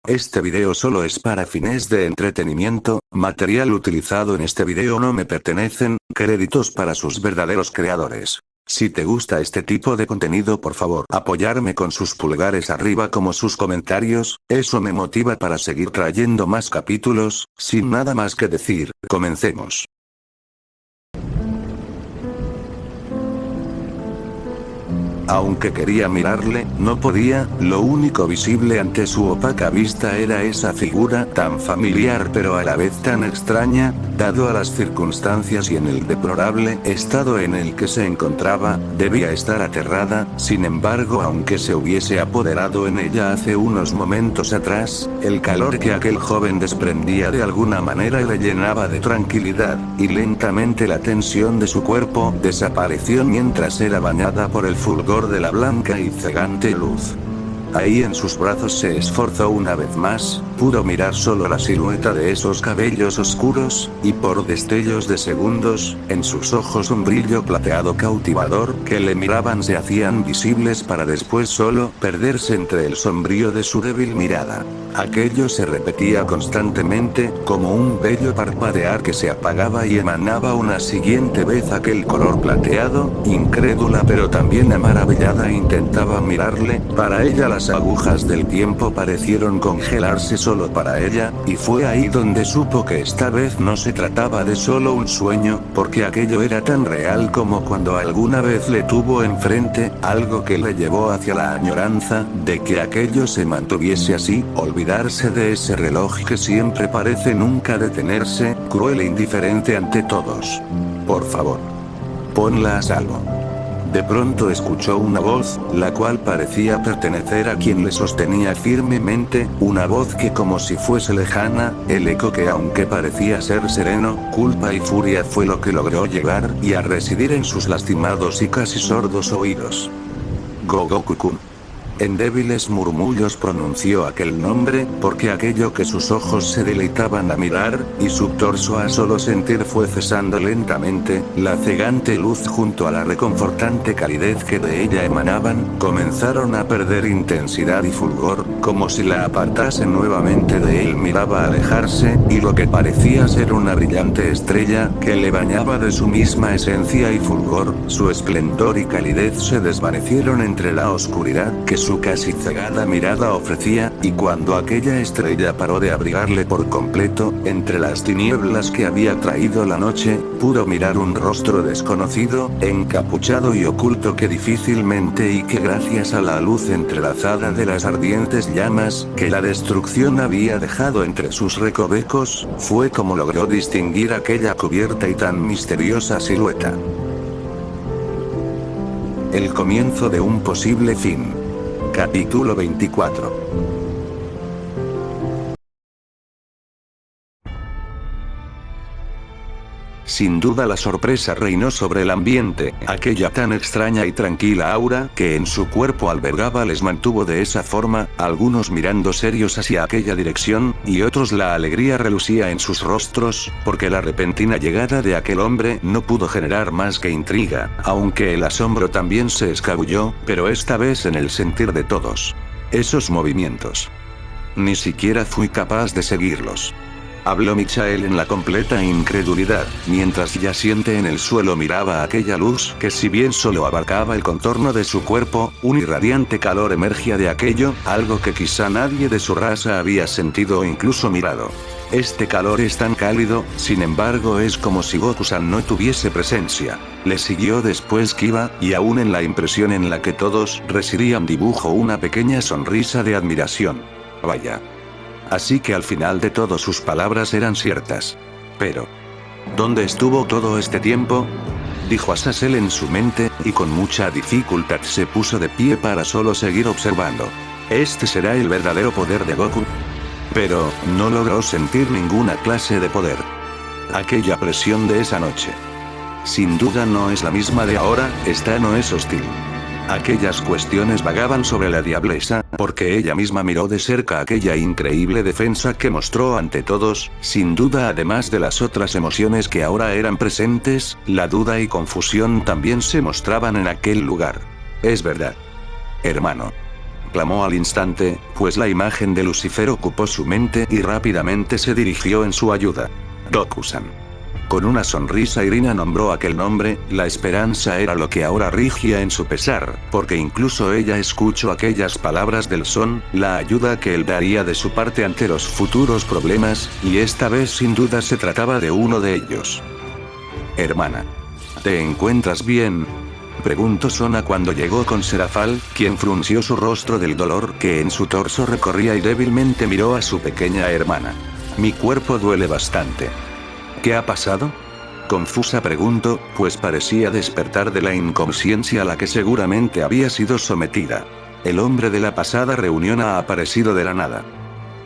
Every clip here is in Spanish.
Este video solo es para fines de entretenimiento, material utilizado en este video no me pertenecen, créditos para sus verdaderos creadores. Si te gusta este tipo de contenido, por favor apoyarme con sus pulgares arriba como sus comentarios, eso me motiva para seguir trayendo más capítulos. Sin nada más que decir, comencemos. Aunque quería mirarle, no podía, lo único visible ante su opaca vista era esa figura tan familiar pero a la vez tan extraña, dado a las circunstancias y en el deplorable estado en el que se encontraba, debía estar aterrada. Sin embargo, aunque se hubiese apoderado en ella hace unos momentos atrás, el calor que aquel joven desprendía de alguna manera le llenaba de tranquilidad, y lentamente la tensión de su cuerpo desapareció mientras era bañada por el fulgor de la blanca y cegante luz. Ahí en sus brazos se esforzó una vez más, pudo mirar solo la silueta de esos cabellos oscuros, y por destellos de segundos, en sus ojos un brillo plateado cautivador que le miraban se hacían visibles para después solo perderse entre el sombrío de su débil mirada. Aquello se repetía constantemente, como un bello parpadear que se apagaba y emanaba una siguiente vez aquel color plateado. Incrédula pero también maravillada intentaba mirarle. Para ella las agujas del tiempo parecieron congelarse solo para ella, y fue ahí donde supo que esta vez no se trataba de solo un sueño, porque aquello era tan real como cuando alguna vez le tuvo enfrente, algo que le llevó hacia la añoranza de que aquello se mantuviese así, olvidarse de ese reloj que siempre parece nunca detenerse, cruel e indiferente ante todos. Por favor, ponla a salvo. De pronto escuchó una voz, la cual parecía pertenecer a quien le sostenía firmemente, una voz que como si fuese lejana, el eco que aunque parecía ser sereno, culpa y furia fue lo que logró llegar y a residir en sus lastimados y casi sordos oídos. Gogoku-kun. En débiles murmullos pronunció aquel nombre, porque aquello que sus ojos se deleitaban a mirar, y su torso a solo sentir fue cesando lentamente, la cegante luz junto a la reconfortante calidez que de ella emanaban, comenzaron a perder intensidad y fulgor, como si la apartasen nuevamente de él miraba alejarse, y lo que parecía ser una brillante estrella, que le bañaba de su misma esencia y fulgor, su esplendor y calidez se desvanecieron entre la oscuridad que su casi cegada mirada ofrecía, y cuando aquella estrella paró de abrigarle por completo, entre las tinieblas que había traído la noche, pudo mirar un rostro desconocido, encapuchado y oculto que difícilmente y que gracias a la luz entrelazada de las ardientes llamas, que la destrucción había dejado entre sus recovecos, fue como logró distinguir aquella cubierta y tan misteriosa silueta. El comienzo de un posible fin. Capítulo 24. Sin duda la sorpresa reinó sobre el ambiente, aquella tan extraña y tranquila aura que en su cuerpo albergaba les mantuvo de esa forma, algunos mirando serios hacia aquella dirección, y otros la alegría relucía en sus rostros, porque la repentina llegada de aquel hombre no pudo generar más que intriga, aunque el asombro también se escabulló, pero esta vez en el sentir de todos. Esos movimientos. Ni siquiera fui capaz de seguirlos. Habló Michael en la completa incredulidad, mientras yaciente en el suelo miraba aquella luz que si bien solo abarcaba el contorno de su cuerpo, un irradiante calor emergía de aquello, algo que quizá nadie de su raza había sentido o incluso mirado. Este calor es tan cálido, sin embargo es como si Goku-san no tuviese presencia. Le siguió después Kiba, y aún en la impresión en la que todos residían dibujó una pequeña sonrisa de admiración. Vaya. Así que al final de todo sus palabras eran ciertas. Pero, ¿dónde estuvo todo este tiempo?, dijo Azazel en su mente, y con mucha dificultad se puso de pie para solo seguir observando. ¿Este será el verdadero poder de Goku? Pero, no logró sentir ninguna clase de poder. Aquella presión de esa noche. Sin duda no es la misma de ahora, esta no es hostil. Aquellas cuestiones vagaban sobre la diablesa, porque ella misma miró de cerca aquella increíble defensa que mostró ante todos, sin duda además de las otras emociones que ahora eran presentes, la duda y confusión también se mostraban en aquel lugar. Es verdad. Hermano. clamó al instante, pues la imagen de Lucifer ocupó su mente y rápidamente se dirigió en su ayuda. Goku-san. Con una sonrisa Irina nombró aquel nombre, la esperanza era lo que ahora rigía en su pesar, porque incluso ella escuchó aquellas palabras del Son, la ayuda que él daría de su parte ante los futuros problemas, y esta vez sin duda se trataba de uno de ellos. Hermana. ¿Te encuentras bien? Preguntó Sona cuando llegó con Serafal, quien frunció su rostro del dolor que en su torso recorría y débilmente miró a su pequeña hermana. Mi cuerpo duele bastante. ¿Qué ha pasado? Confusa preguntó, pues parecía despertar de la inconsciencia a la que seguramente había sido sometida. El hombre de la pasada reunión ha aparecido de la nada.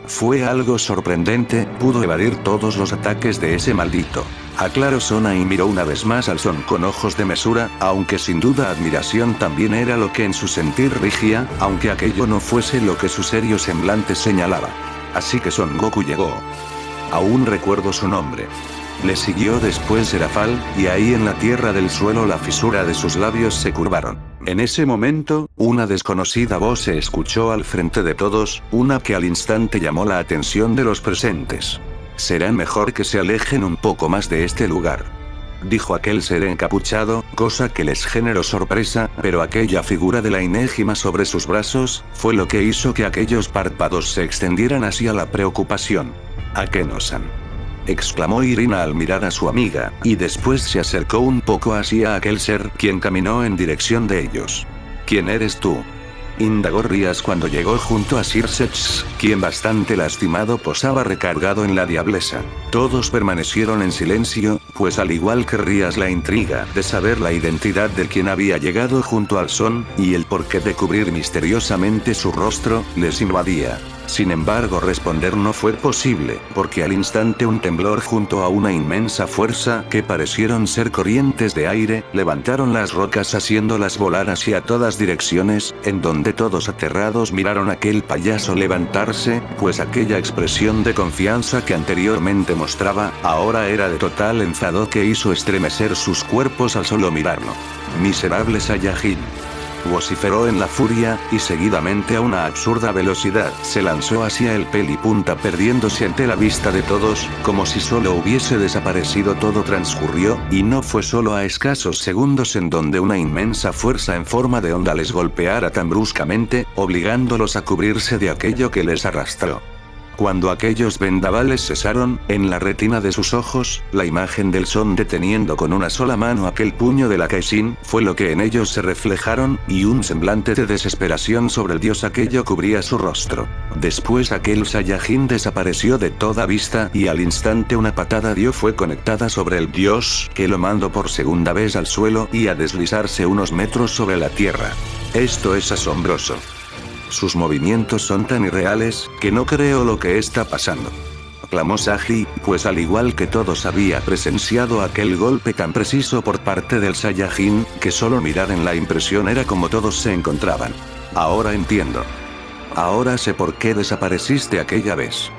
Fue algo sorprendente, pudo evadir todos los ataques de ese maldito. Aclaró Sona y miró una vez más al Son con ojos de mesura, aunque sin duda admiración también era lo que en su sentir rigía, aunque aquello no fuese lo que su serio semblante señalaba. Así que Son Goku llegó. Aún recuerdo su nombre. Le siguió después Serafal, y ahí en la tierra del suelo la fisura de sus labios se curvaron. En ese momento, una desconocida voz se escuchó al frente de todos, una que al instante llamó la atención de los presentes. Será mejor que se alejen un poco más de este lugar, dijo aquel ser encapuchado, cosa que les generó sorpresa, pero aquella figura de la Inégima sobre sus brazos, fue lo que hizo que aquellos párpados se extendieran hacia la preocupación. Akeno-san. Exclamó Irina al mirar a su amiga, y después se acercó un poco hacia aquel ser, quien caminó en dirección de ellos. ¿Quién eres tú? Indagó Rías cuando llegó junto a Sir Sech, quien bastante lastimado posaba recargado en la diablesa. Todos permanecieron en silencio, pues al igual que Rías la intriga de saber la identidad del quien había llegado junto al Son, y el porqué de cubrir misteriosamente su rostro, les invadía. Sin embargo responder no fue posible, porque al instante un temblor junto a una inmensa fuerza que parecieron ser corrientes de aire, levantaron las rocas haciéndolas volar hacia todas direcciones, en donde todos aterrados miraron a aquel payaso levantarse, pues aquella expresión de confianza que anteriormente mostraba, ahora era de total enfado que hizo estremecer sus cuerpos al solo mirarlo. Miserable Saiyajin. Vociferó en la furia, y seguidamente a una absurda velocidad se lanzó hacia el pelipunta perdiéndose ante la vista de todos, como si solo hubiese desaparecido. Todo transcurrió, y no fue solo a escasos segundos en donde una inmensa fuerza en forma de onda les golpeara tan bruscamente, obligándolos a cubrirse de aquello que les arrastró. Cuando aquellos vendavales cesaron, en la retina de sus ojos, la imagen del Son deteniendo con una sola mano aquel puño de la Kaisin, fue lo que en ellos se reflejaron, y un semblante de desesperación sobre el dios aquello cubría su rostro. Después aquel Saiyajin desapareció de toda vista, y al instante una patada dio fue conectada sobre el dios, que lo mandó por segunda vez al suelo y a deslizarse unos metros sobre la tierra. Esto es asombroso. Sus movimientos son tan irreales, que no creo lo que está pasando. Clamó Saji, pues al igual que todos había presenciado aquel golpe tan preciso por parte del Saiyajin, que solo mirar en la impresión era como todos se encontraban. Ahora entiendo. Ahora sé por qué desapareciste aquella vez.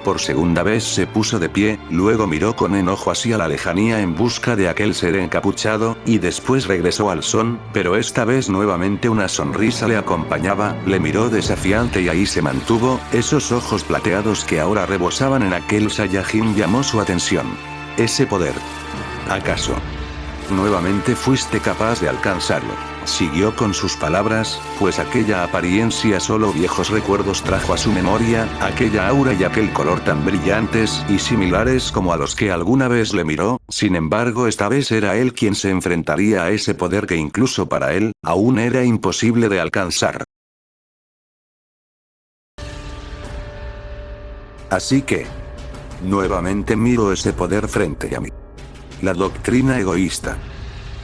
Por segunda vez se puso de pie, luego miró con enojo hacia la lejanía en busca de aquel ser encapuchado, y después regresó al Son, pero esta vez nuevamente una sonrisa le acompañaba, le miró desafiante y ahí se mantuvo, esos ojos plateados que ahora rebosaban en aquel Saiyajin llamó su atención. Ese poder. ¿Acaso nuevamente fuiste capaz de alcanzarlo? Siguió con sus palabras, pues aquella apariencia solo viejos recuerdos trajo a su memoria, aquella aura y aquel color tan brillantes y similares como a los que alguna vez le miró. Sin embargo esta vez era él quien se enfrentaría a ese poder que incluso para él, aún era imposible de alcanzar. Así que nuevamente miro ese poder frente a mí. La doctrina egoísta.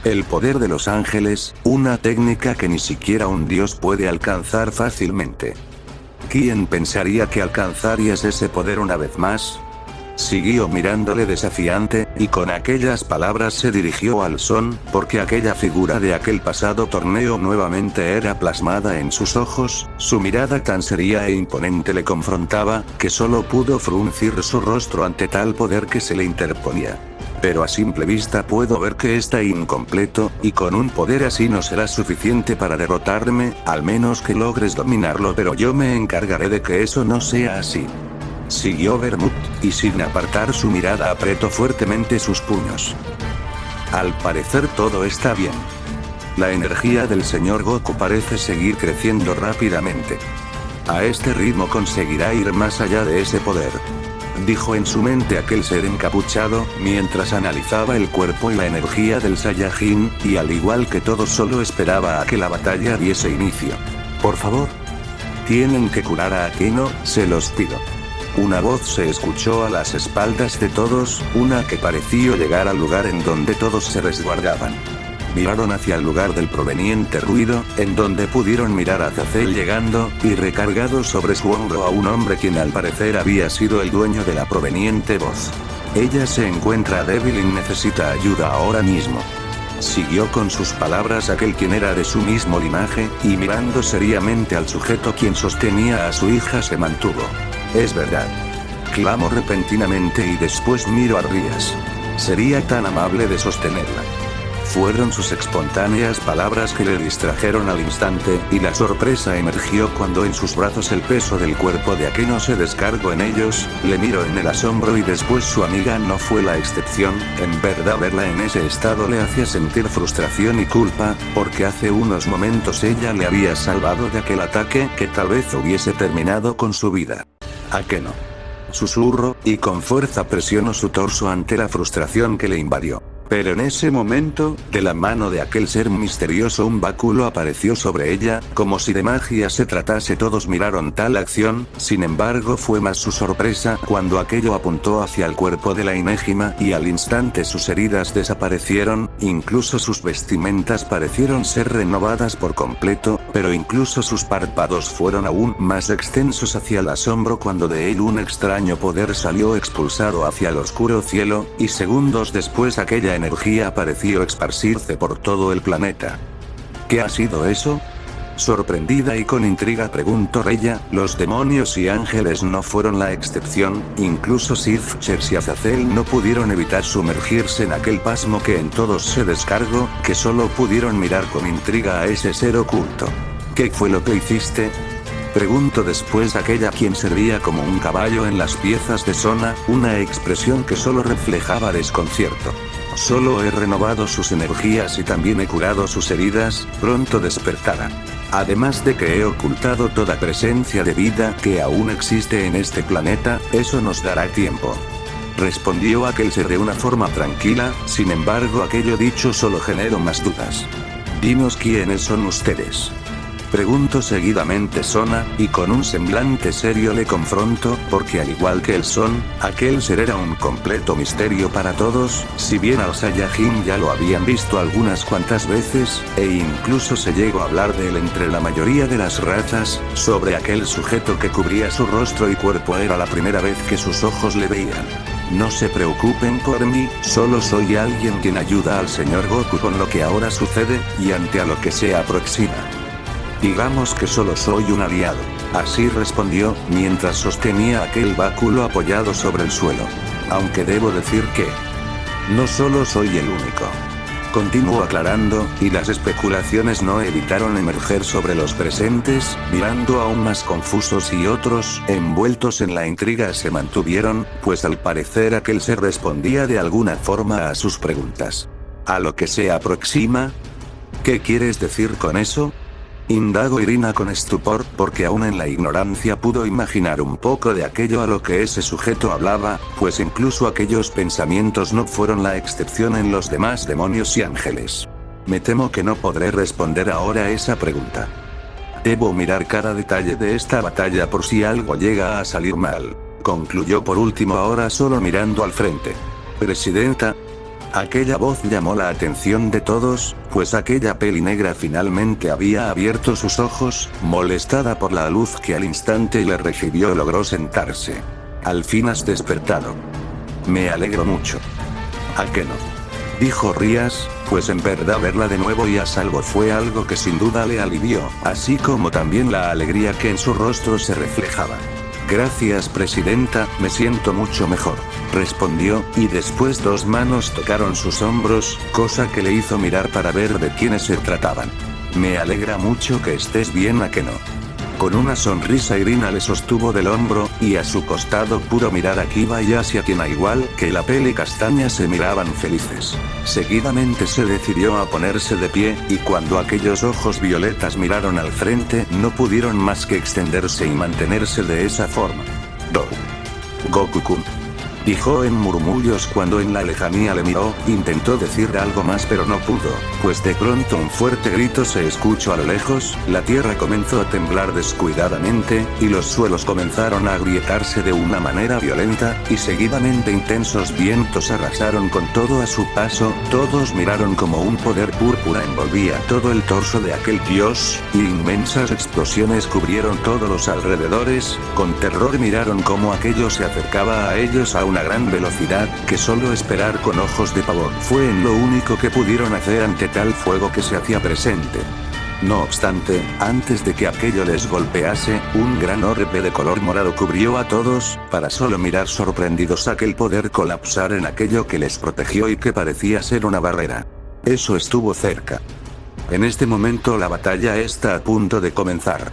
El poder de los ángeles, una técnica que ni siquiera un dios puede alcanzar fácilmente. ¿Quién pensaría que alcanzarías ese poder una vez más? Siguió mirándole desafiante, y con aquellas palabras se dirigió al Son, porque aquella figura de aquel pasado torneo nuevamente era plasmada en sus ojos, su mirada tan seria e imponente le confrontaba, que solo pudo fruncir su rostro ante tal poder que se le interponía. Pero a simple vista puedo ver que está incompleto, y con un poder así no será suficiente para derrotarme, al menos que logres dominarlo, pero yo me encargaré de que eso no sea así. Siguió Bermud, y sin apartar su mirada apretó fuertemente sus puños. Al parecer todo está bien. La energía del señor Goku parece seguir creciendo rápidamente. A este ritmo conseguirá ir más allá de ese poder, dijo en su mente aquel ser encapuchado, mientras analizaba el cuerpo y la energía del Saiyajin, y al igual que todos solo esperaba a que la batalla diese inicio. Por favor. Tienen que curar a Akeno, se los pido. Una voz se escuchó a las espaldas de todos, una que pareció llegar al lugar en donde todos se resguardaban. Miraron hacia el lugar del proveniente ruido, en donde pudieron mirar a Azazel llegando, y recargado sobre su hombro a un hombre quien al parecer había sido el dueño de la proveniente voz. Ella se encuentra débil y necesita ayuda ahora mismo. Siguió con sus palabras aquel quien era de su mismo linaje, y mirando seriamente al sujeto quien sostenía a su hija se mantuvo. Es verdad. Clamó repentinamente y después miró a Rías. Sería tan amable de sostenerla. Fueron sus espontáneas palabras que le distrajeron al instante, y la sorpresa emergió cuando en sus brazos el peso del cuerpo de Akeno se descargó en ellos, le miró en el asombro y después su amiga no fue la excepción. En verdad verla en ese estado le hacía sentir frustración y culpa, porque hace unos momentos ella le había salvado de aquel ataque que tal vez hubiese terminado con su vida. Akeno. Susurró, y con fuerza presionó su torso ante la frustración que le invadió. Pero en ese momento, de la mano de aquel ser misterioso un báculo apareció sobre ella, como si de magia se tratase. Todos miraron tal acción, sin embargo fue más su sorpresa cuando aquello apuntó hacia el cuerpo de la Inégima, y al instante sus heridas desaparecieron, incluso sus vestimentas parecieron ser renovadas por completo, pero incluso sus párpados fueron aún más extensos hacia el asombro cuando de él un extraño poder salió expulsado hacia el oscuro cielo, y segundos después aquella energía pareció esparcirse por todo el planeta. ¿Qué ha sido eso? Sorprendida y con intriga preguntó Reya. Los demonios y ángeles no fueron la excepción, incluso Sith-Chers y Azazel no pudieron evitar sumergirse en aquel pasmo que en todos se descargó, que solo pudieron mirar con intriga a ese ser oculto. ¿Qué fue lo que hiciste? Preguntó después aquella quien servía como un caballo en las piezas de Sona, una expresión que solo reflejaba desconcierto. Solo he renovado sus energías y también he curado sus heridas, pronto despertarán. Además de que he ocultado toda presencia de vida que aún existe en este planeta, eso nos dará tiempo. Respondió aquel ser de una forma tranquila, sin embargo aquello dicho solo generó más dudas. Dinos quiénes son ustedes. Preguntó seguidamente Sona, y con un semblante serio le confrontó, porque al igual que el Son, aquel ser era un completo misterio para todos, si bien al Saiyajin ya lo habían visto algunas cuantas veces, e incluso se llegó a hablar de él entre la mayoría de las razas. Sobre aquel sujeto que cubría su rostro y cuerpo era la primera vez que sus ojos le veían. No se preocupen por mí, solo soy alguien quien ayuda al señor Goku con lo que ahora sucede, y ante a lo que se aproxima. Digamos que solo soy un aliado. Así respondió, mientras sostenía aquel báculo apoyado sobre el suelo. Aunque debo decir que no solo soy el único. Continuó aclarando, y las especulaciones no evitaron emerger sobre los presentes, mirando aún más confusos, y otros, envueltos en la intriga, se mantuvieron, pues al parecer aquel ser respondía de alguna forma a sus preguntas. ¿A lo que se aproxima? ¿Qué quieres decir con eso? Indagó Irina con estupor, porque aún en la ignorancia pudo imaginar un poco de aquello a lo que ese sujeto hablaba, pues incluso aquellos pensamientos no fueron la excepción en los demás demonios y ángeles. Me temo que no podré responder ahora a esa pregunta. Debo mirar cada detalle de esta batalla por si algo llega a salir mal. Concluyó por último ahora solo mirando al frente. Presidenta. Aquella voz llamó la atención de todos, pues aquella peli negra finalmente había abierto sus ojos, molestada por la luz que al instante le recibió. Logró sentarse. Al fin has despertado. Me alegro mucho. ¿A qué no? Dijo Rías, pues en verdad verla de nuevo y a salvo fue algo que sin duda le alivió, así como también la alegría que en su rostro se reflejaba. Gracias, presidenta, me siento mucho mejor, respondió, y después dos manos tocaron sus hombros, cosa que le hizo mirar para ver de quiénes se trataban. Me alegra mucho que estés bien, ¿a que no? Con una sonrisa Irina le sostuvo del hombro, y a su costado pudo mirar a Kiba y Asia, quien al igual que la peli castaña se miraban felices. Seguidamente se decidió a ponerse de pie, y cuando aquellos ojos violetas miraron al frente no pudieron más que extenderse y mantenerse de esa forma. Goku-kun, dijo en murmullos cuando en la lejanía le miró, intentó decir algo más pero no pudo, pues de pronto un fuerte grito se escuchó a lo lejos, la tierra comenzó a temblar descuidadamente, y los suelos comenzaron a agrietarse de una manera violenta, y seguidamente intensos vientos arrasaron con todo a su paso, todos miraron como un poder púrpura envolvía todo el torso de aquel dios, y inmensas explosiones cubrieron todos los alrededores, con terror miraron cómo aquello se acercaba a ellos a una gran velocidad, que solo esperar con ojos de pavor fue en lo único que pudieron hacer ante tal fuego que se hacía presente. No obstante, antes de que aquello les golpease, un gran orbe de color morado cubrió a todos, para solo mirar sorprendidos aquel poder colapsar en aquello que les protegió y que parecía ser una barrera. Eso estuvo cerca. En este momento la batalla está a punto de comenzar.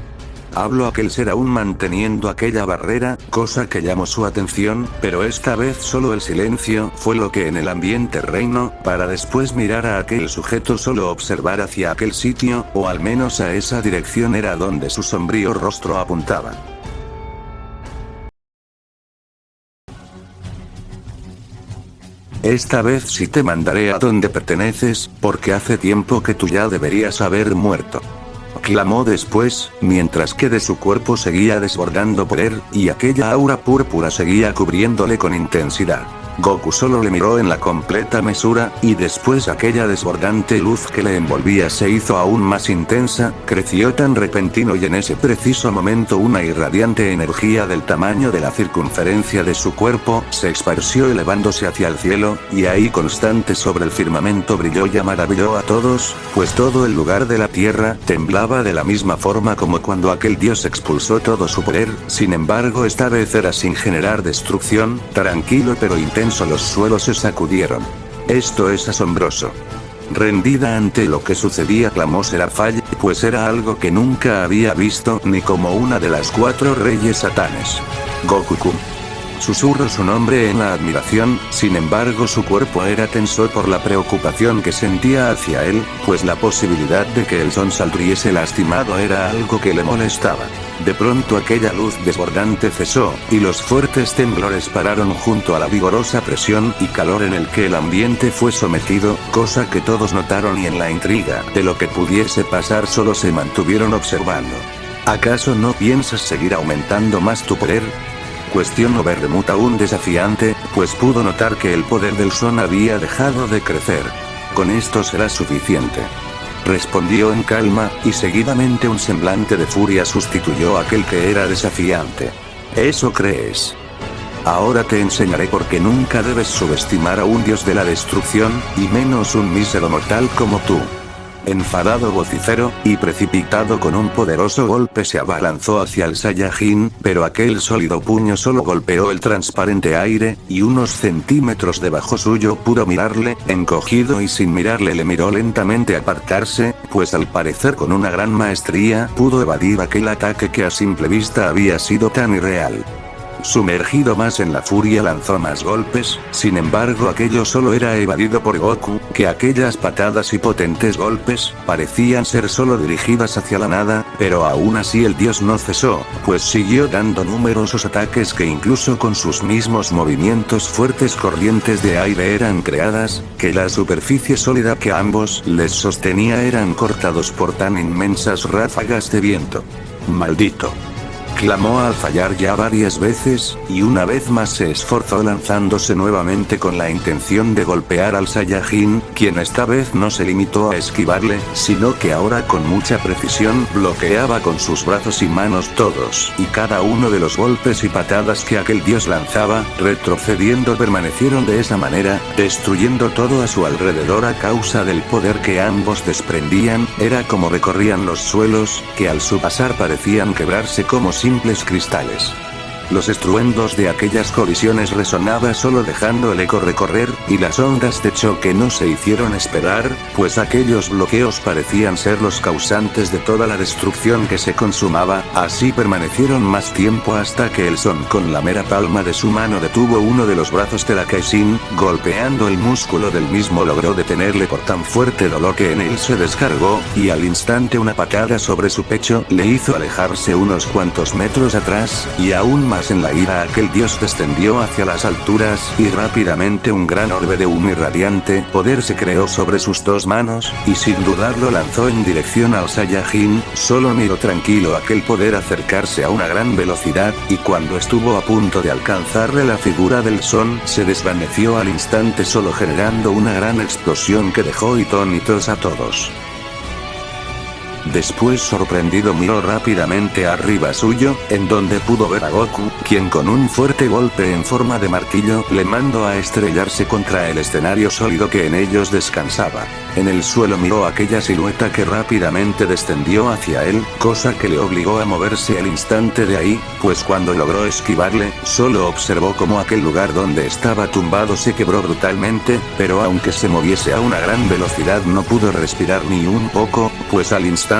Habló aquel ser aún manteniendo aquella barrera, cosa que llamó su atención, pero esta vez solo el silencio fue lo que en el ambiente reinó, para después mirar a aquel sujeto solo observar hacia aquel sitio, o al menos a esa dirección era donde su sombrío rostro apuntaba. Esta vez sí te mandaré a donde perteneces, porque hace tiempo que tú ya deberías haber muerto, clamó después, mientras que de su cuerpo seguía desbordando poder, y aquella aura púrpura seguía cubriéndole con intensidad. Goku solo le miró en la completa mesura, y después aquella desbordante luz que le envolvía se hizo aún más intensa, creció tan repentino y en ese preciso momento una irradiante energía del tamaño de la circunferencia de su cuerpo, se esparció elevándose hacia el cielo, y ahí constante sobre el firmamento brilló y maravilló a todos, pues todo el lugar de la tierra temblaba de la misma forma como cuando aquel dios expulsó todo su poder, sin embargo esta vez era sin generar destrucción, tranquilo pero intenso. Los suelos se sacudieron. Esto es asombroso. Rendida ante lo que sucedía clamó Serafall, pues era algo que nunca había visto ni como una de las 4 reyes satanes. Goku-kun. Susurró su nombre en la admiración, sin embargo su cuerpo era tenso por la preocupación que sentía hacia él, pues la posibilidad de que el Son saldriese lastimado era algo que le molestaba. De pronto aquella luz desbordante cesó, y los fuertes temblores pararon junto a la vigorosa presión y calor en el que el ambiente fue sometido, cosa que todos notaron y en la intriga de lo que pudiese pasar solo se mantuvieron observando. ¿Acaso no piensas seguir aumentando más tu poder?, cuestionó Berremut aún desafiante, pues pudo notar que el poder del Son había dejado de crecer. Con esto será suficiente, respondió en calma, y seguidamente un semblante de furia sustituyó a aquel que era desafiante. ¿Eso crees? Ahora te enseñaré por qué nunca debes subestimar a un dios de la destrucción, y menos un mísero mortal como tú. Enfadado vociferó, y precipitado con un poderoso golpe se abalanzó hacia el Saiyajin, pero aquel sólido puño solo golpeó el transparente aire, y unos centímetros debajo suyo pudo mirarle, encogido y sin mirarle le miró lentamente apartarse, pues al parecer con una gran maestría pudo evadir aquel ataque que a simple vista había sido tan irreal. Sumergido más en la furia lanzó más golpes, sin embargo aquello solo era evadido por Goku, que aquellas patadas y potentes golpes, parecían ser solo dirigidas hacia la nada, pero aún así el dios no cesó, pues siguió dando numerosos ataques que incluso con sus mismos movimientos fuertes corrientes de aire eran creadas, que la superficie sólida que ambos les sostenía eran cortados por tan inmensas ráfagas de viento. ¡Maldito!, clamó al fallar ya varias veces, y una vez más se esforzó lanzándose nuevamente con la intención de golpear al Saiyajin, quien esta vez no se limitó a esquivarle, sino que ahora con mucha precisión bloqueaba con sus brazos y manos todos y cada uno de los golpes y patadas que aquel dios lanzaba, retrocediendo permanecieron de esa manera, destruyendo todo a su alrededor a causa del poder que ambos desprendían, era como recorrían los suelos, que al su pasar parecían quebrarse como simples cristales. Los estruendos de aquellas colisiones resonaban solo dejando el eco recorrer, y las ondas de choque no se hicieron esperar, pues aquellos bloqueos parecían ser los causantes de toda la destrucción que se consumaba. Así permanecieron más tiempo hasta que el Son con la mera palma de su mano detuvo uno de los brazos de la Kaisin, golpeando el músculo del mismo logró detenerle por tan fuerte dolor que en él se descargó, y al instante una patada sobre su pecho le hizo alejarse unos cuantos metros atrás, y aún más en la ira aquel dios descendió hacia las alturas, y rápidamente un gran orbe de humo irradiante poder se creó sobre sus dos manos, y sin dudarlo lanzó en dirección al Saiyajin. Solo miró tranquilo aquel poder acercarse a una gran velocidad, y cuando estuvo a punto de alcanzarle la figura del Son se desvaneció al instante solo generando una gran explosión que dejó atónitos a todos. Después sorprendido miró rápidamente arriba suyo, en donde pudo ver a Goku, quien con un fuerte golpe en forma de martillo le mandó a estrellarse contra el escenario sólido que en ellos descansaba. En el suelo miró aquella silueta que rápidamente descendió hacia él, cosa que le obligó a moverse al instante de ahí, pues cuando logró esquivarle, solo observó como aquel lugar donde estaba tumbado se quebró brutalmente, pero aunque se moviese a una gran velocidad no pudo respirar ni un poco, pues al instante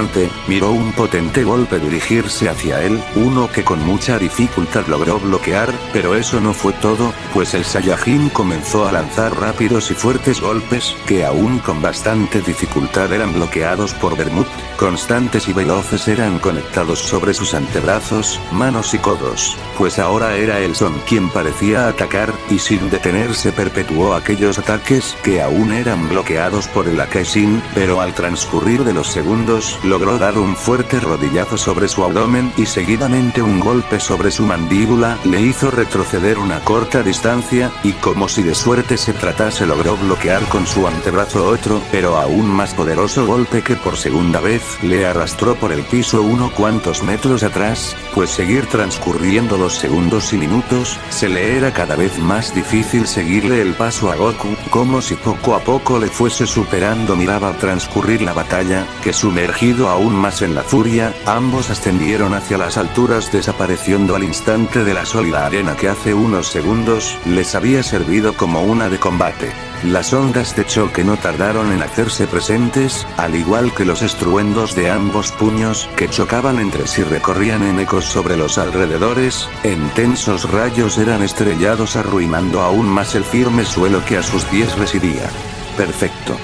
miró un potente golpe dirigirse hacia él, uno que con mucha dificultad logró bloquear, pero eso no fue todo, pues el Saiyajin comenzó a lanzar rápidos y fuertes golpes, que aún con bastante dificultad eran bloqueados por Bermud, constantes y veloces eran conectados sobre sus antebrazos, manos y codos, pues ahora era el Son quien parecía atacar, y sin detenerse perpetuó aquellos ataques que aún eran bloqueados por el Akaishin, pero al transcurrir de los segundos logró dar un fuerte rodillazo sobre su abdomen y seguidamente un golpe sobre su mandíbula le hizo retroceder una corta distancia, y como si de suerte se tratase logró bloquear con su antebrazo otro, pero aún más poderoso golpe que por segunda vez le arrastró por el piso unos cuantos metros atrás, pues seguir transcurriendo los segundos y minutos, se le era cada vez más difícil seguirle el paso a Goku, como si poco a poco le fuese superando. Miraba transcurrir la batalla, que sumergido aún más en la furia, ambos ascendieron hacia las alturas desapareciendo al instante de la sólida arena que hace unos segundos les había servido como una de combate. Las ondas de choque no tardaron en hacerse presentes, al igual que los estruendos de ambos puños que chocaban entre sí recorrían en ecos sobre los alrededores, en tensos rayos eran estrellados arruinando aún más el firme suelo que a sus pies residía. Perfecto.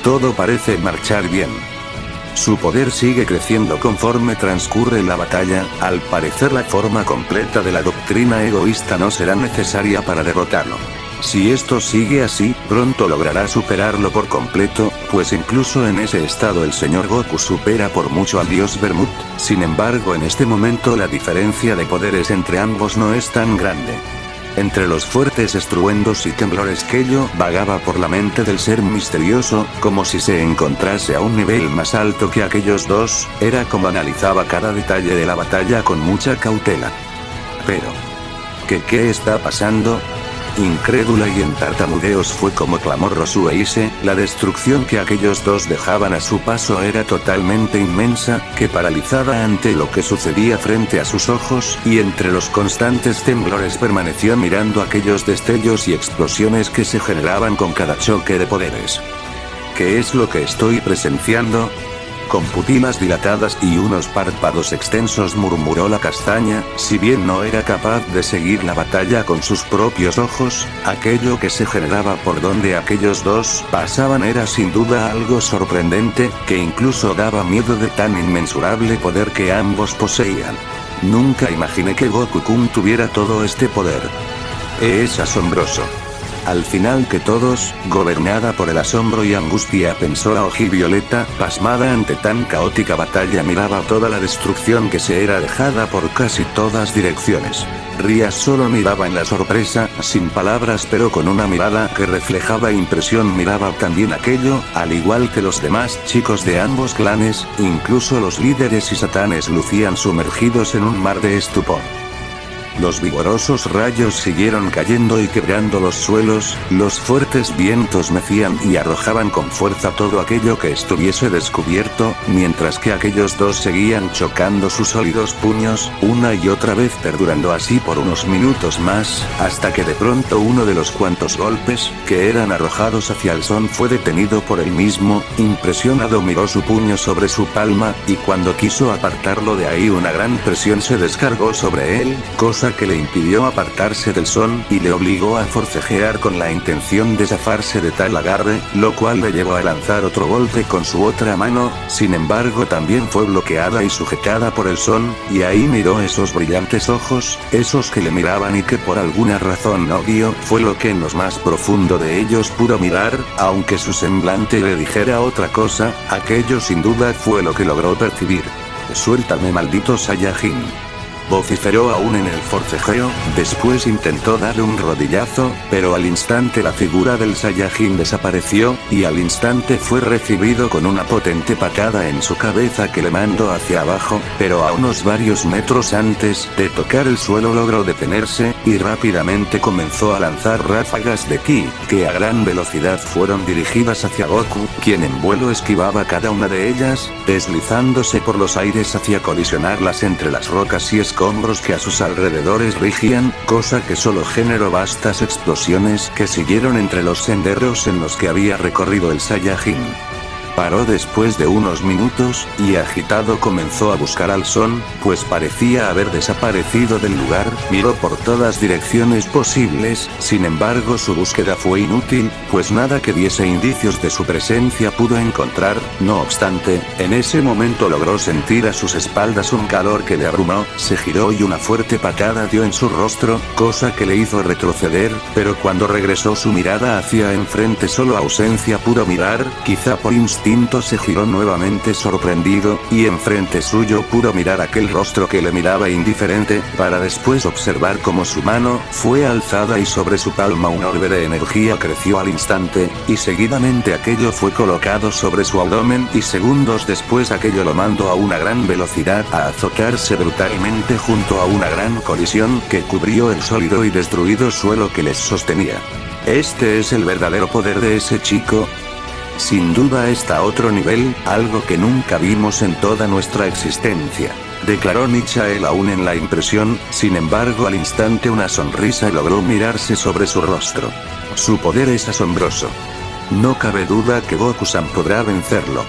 Todo parece marchar bien. Su poder sigue creciendo conforme transcurre la batalla, al parecer la forma completa de la doctrina egoísta no será necesaria para derrotarlo. Si esto sigue así, pronto logrará superarlo por completo, pues incluso en ese estado el señor Goku supera por mucho al dios Bermud. Sin embargo, en este momento la diferencia de poderes entre ambos no es tan grande. Entre los fuertes estruendos y temblores que ello vagaba por la mente del ser misterioso, como si se encontrase a un nivel más alto que aquellos dos, era como analizaba cada detalle de la batalla con mucha cautela. Pero, ¿qué está pasando? Incrédula y en tartamudeos fue como clamó Rosu Eise, la destrucción que aquellos dos dejaban a su paso era totalmente inmensa, que paralizada ante lo que sucedía frente a sus ojos, y entre los constantes temblores permaneció mirando aquellos destellos y explosiones que se generaban con cada choque de poderes. ¿Qué es lo que estoy presenciando? Con pupilas dilatadas y unos párpados extensos murmuró la castaña, si bien no era capaz de seguir la batalla con sus propios ojos, aquello que se generaba por donde aquellos dos pasaban era sin duda algo sorprendente, que incluso daba miedo de tan inmensurable poder que ambos poseían. Nunca imaginé que Goku-kun tuviera todo este poder. Es asombroso. Al final que todos, gobernada por el asombro y angustia, pensó Aoji Violeta, pasmada ante tan caótica batalla, miraba toda la destrucción que se era dejada por casi todas direcciones. Ria solo miraba en la sorpresa, sin palabras pero con una mirada que reflejaba impresión. Miraba también aquello, al igual que los demás chicos de ambos clanes, incluso los líderes y satanes lucían sumergidos en un mar de estupor. Los vigorosos rayos siguieron cayendo y quebrando los suelos, los fuertes vientos mecían y arrojaban con fuerza todo aquello que estuviese descubierto, mientras que aquellos dos seguían chocando sus sólidos puños, una y otra vez perdurando así por unos minutos más, hasta que de pronto uno de los cuantos golpes, que eran arrojados hacia el son fue detenido por él mismo. Impresionado miró su puño sobre su palma, y cuando quiso apartarlo de ahí una gran presión se descargó sobre él, cosa que le impidió apartarse del son y le obligó a forcejear con la intención de zafarse de tal agarre, lo cual le llevó a lanzar otro golpe con su otra mano. Sin embargo también fue bloqueada y sujetada por el son, y ahí miró esos brillantes ojos, esos que le miraban y que por alguna razón no vio, fue lo que en lo más profundo de ellos pudo mirar, aunque su semblante le dijera otra cosa, aquello sin duda fue lo que logró percibir. «Suéltame, maldito Saiyajin», vociferó aún en el forcejeo. Después intentó dar un rodillazo, pero al instante la figura del Saiyajin desapareció, y al instante fue recibido con una potente patada en su cabeza que le mandó hacia abajo, pero a unos varios metros antes de tocar el suelo logró detenerse, y rápidamente comenzó a lanzar ráfagas de ki, que a gran velocidad fueron dirigidas hacia Goku, quien en vuelo esquivaba cada una de ellas, deslizándose por los aires hacia colisionarlas entre las rocas y escombros que a sus alrededores rigían, cosa que solo generó vastas explosiones que siguieron entre los senderos en los que había recorrido el Saiyajin. Paró después de unos minutos, y agitado comenzó a buscar al son, pues parecía haber desaparecido del lugar. Miró por todas direcciones posibles, sin embargo su búsqueda fue inútil, pues nada que diese indicios de su presencia pudo encontrar. No obstante, en ese momento logró sentir a sus espaldas un calor que le abrumó, se giró y una fuerte patada dio en su rostro, cosa que le hizo retroceder, pero cuando regresó su mirada hacia enfrente solo ausencia pudo mirar. Quizá por instinto se giró nuevamente sorprendido, y enfrente suyo pudo mirar aquel rostro que le miraba indiferente, para después observar cómo su mano fue alzada y sobre su palma un orbe de energía creció al instante, y seguidamente aquello fue colocado sobre su abdomen, y segundos después aquello lo mandó a una gran velocidad a azotarse brutalmente junto a una gran colisión que cubrió el sólido y destruido suelo que les sostenía. Este es el verdadero poder de ese chico. Sin duda está a otro nivel, algo que nunca vimos en toda nuestra existencia, declaró Michael aún en la impresión. Sin embargo al instante una sonrisa logró mirarse sobre su rostro. Su poder es asombroso. No cabe duda que Goku-san podrá vencerlo,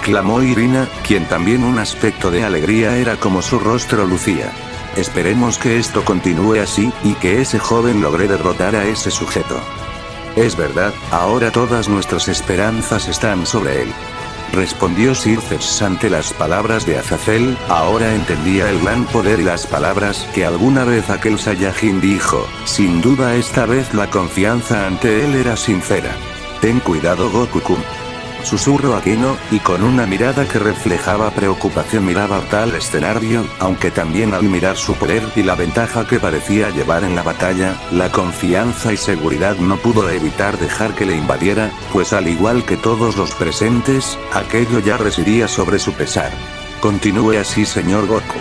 clamó Irina, quien también un aspecto de alegría era como su rostro lucía. Esperemos que esto continúe así, y que ese joven logre derrotar a ese sujeto. Es verdad, ahora todas nuestras esperanzas están sobre él, respondió Circes ante las palabras de Azazel. Ahora entendía el gran poder y las palabras que alguna vez aquel Saiyajin dijo. Sin duda esta vez la confianza ante él era sincera. Ten cuidado, Goku-kun, susurró Aquino, y con una mirada que reflejaba preocupación miraba tal escenario, aunque también al mirar su poder y la ventaja que parecía llevar en la batalla, la confianza y seguridad no pudo evitar dejar que le invadiera, pues al igual que todos los presentes, aquello ya residía sobre su pesar. Continúe así, señor Goku.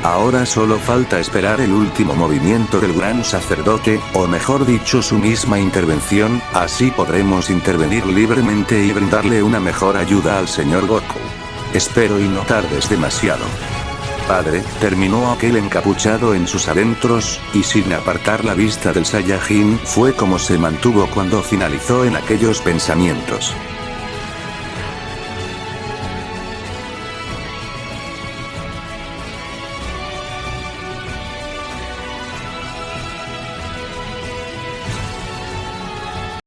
Ahora solo falta esperar el último movimiento del gran sacerdote, o mejor dicho su misma intervención, así podremos intervenir libremente y brindarle una mejor ayuda al señor Goku. Espero y no tardes demasiado. Padre, terminó aquel encapuchado en sus adentros, y sin apartar la vista del Saiyajin fue como se mantuvo cuando finalizó en aquellos pensamientos.